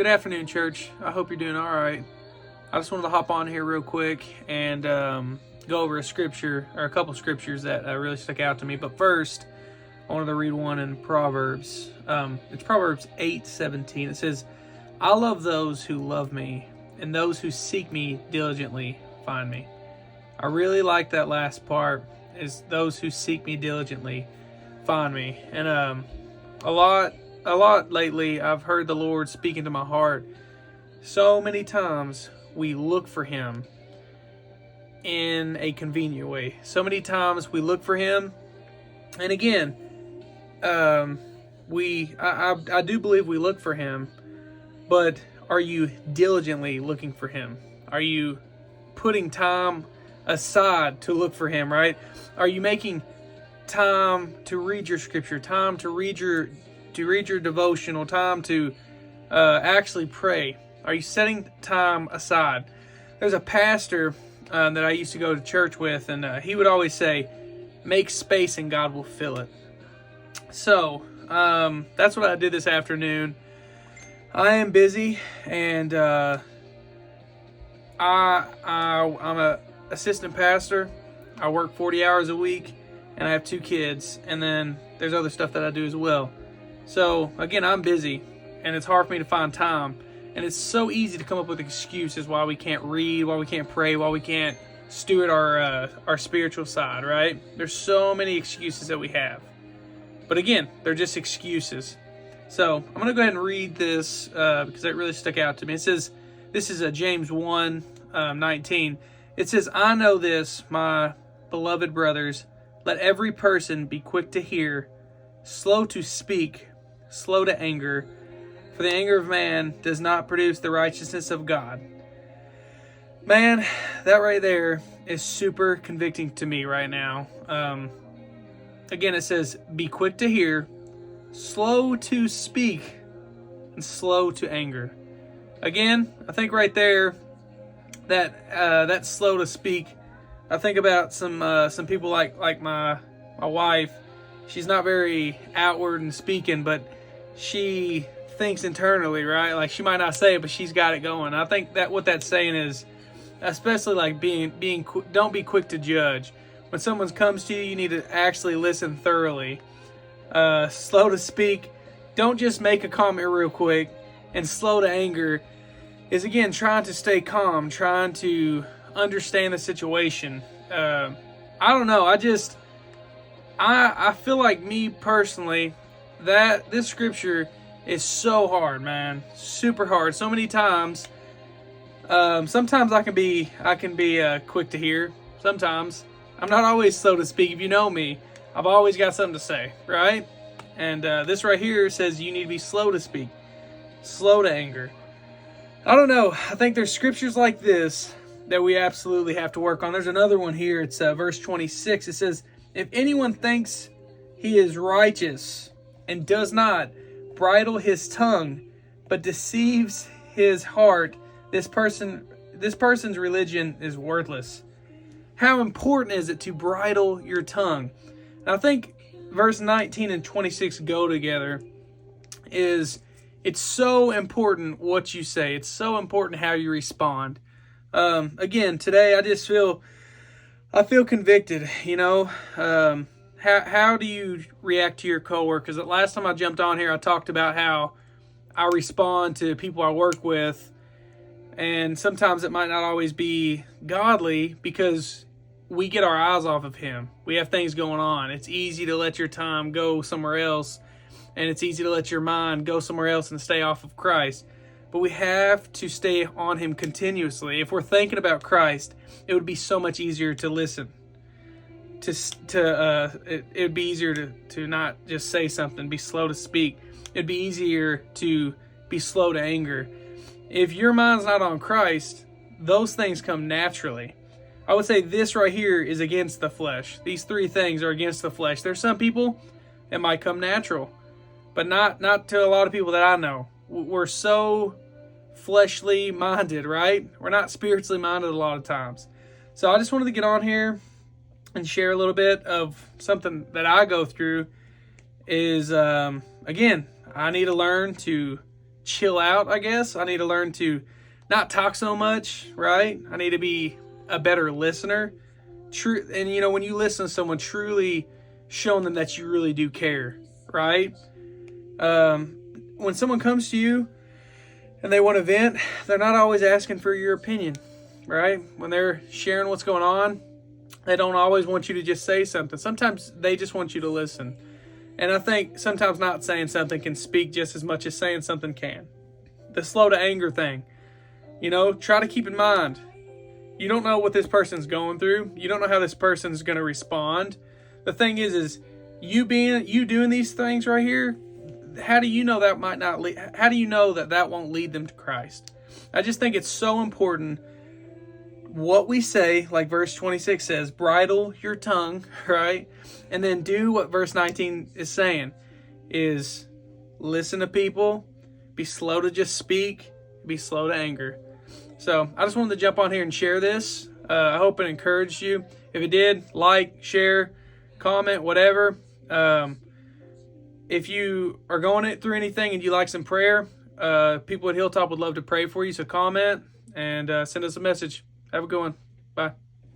Good afternoon, church. I hope you're doing all right. I just wanted to hop on here real quick and go over a scripture or a couple scriptures that really stuck out to me. But first, I wanted to read one in Proverbs. It's Proverbs 8:17. It says, "I love those who love me, and those who seek me diligently find me." I really like that last part, is those who seek me diligently find me. And a lot lately, I've heard the Lord speak into my heart. So many times we look for Him in a convenient way. So many times we look for Him, and again, I do believe we look for Him, but are you diligently looking for Him? Are you putting time aside to look for Him, right? Are you making time to read your scripture, time to read your devotional, time to actually pray? Are you setting time aside? There's a pastor that I used to go to church with, and he would always say, "Make space and God will fill it." So that's what I did this afternoon. I am busy, and I'm a assistant pastor. I work 40 hours a week, and I have 2 kids, and then there's other stuff that I do as well. So again, I'm busy, and it's hard for me to find time, and it's so easy to come up with excuses why we can't read, why we can't pray, why we can't steward our spiritual side, right? There's so many excuses that we have, but again, they're just excuses. So I'm going to go ahead and read this because it really stuck out to me. It says, this is James 1:19. It says, "I know this, my beloved brothers, let every person be quick to hear, slow to speak, slow to anger, for the anger of man does not produce the righteousness of God." Man, that right there is super convicting to me right now. Again, it says, be quick to hear, slow to speak, and slow to anger. Again, I think right there that slow to speak, I think about some people like my wife. She's not very outward in speaking, but she thinks internally, right? Like, she might not say it, but she's got it going. I think that what that's saying is, especially like don't be quick to judge. When someone comes to you, you need to actually listen thoroughly. Slow to speak, don't just make a comment real quick. And slow to anger is, again, trying to stay calm, trying to understand the situation. I don't know. I feel like, me personally, that this scripture is so hard, man. Super hard. So many times. Sometimes I can be quick to hear. Sometimes I'm not always slow to speak. If you know me, I've always got something to say, right? And this right here says you need to be slow to speak, slow to anger. I don't know. I think there's scriptures like this that we absolutely have to work on. There's another one here. It's verse 26. It says, "If anyone thinks he is righteous and does not bridle his tongue, but deceives his heart, this person's religion is worthless." How important is it to bridle your tongue? And I think verse 19 and 26 go together. It's so important what you say. It's so important how you respond. Again, today I feel convicted. You know, how do you react to your coworkers? The last time I jumped on here, I talked about how I respond to people I work with, and sometimes it might not always be godly because we get our eyes off of Him. We have things going on. It's easy to let your time go somewhere else, and it's easy to let your mind go somewhere else and stay off of Christ. But we have to stay on Him continuously. If we're thinking about Christ, it would be so much easier to listen. It would be easier to not just say something, be slow to speak. It'd be easier to be slow to anger. If your mind's not on Christ, those things come naturally. I would say this right here is against the flesh. These 3 things are against the flesh. There's some people it might come natural, but not to a lot of people that I know. We're so fleshly minded, right? We're not spiritually minded a lot of times. So I just wanted to get on here and share a little bit of something that I go through. Is again, I need to learn to chill out, I guess. I need to learn to not talk so much, right? I need to be a better listener. True, and you know, when you listen to someone, truly showing them that you really do care, right? When someone comes to you and they want to vent, they're not always asking for your opinion, right? When they're sharing what's going on, they don't always want you to just say something. Sometimes they just want you to listen. And I think sometimes not saying something can speak just as much as saying something can. The slow to anger thing. You know, try to keep in mind, you don't know what this person's going through. You don't know how this person's going to respond. The thing is you doing these things right here, how do you know that might not lead, how do you know that that won't lead them to Christ? I just think it's so important what we say, like verse 26 says, bridle your tongue, right? And then do what verse 19 is saying, is listen to people, be slow to just speak, be slow to anger. So I just wanted to jump on here and share this. I hope it encouraged you. If it did, like, share, comment, whatever. If you are going through anything and you like some prayer, people at Hilltop would love to pray for you. So comment and send us a message. Have a good one. Bye.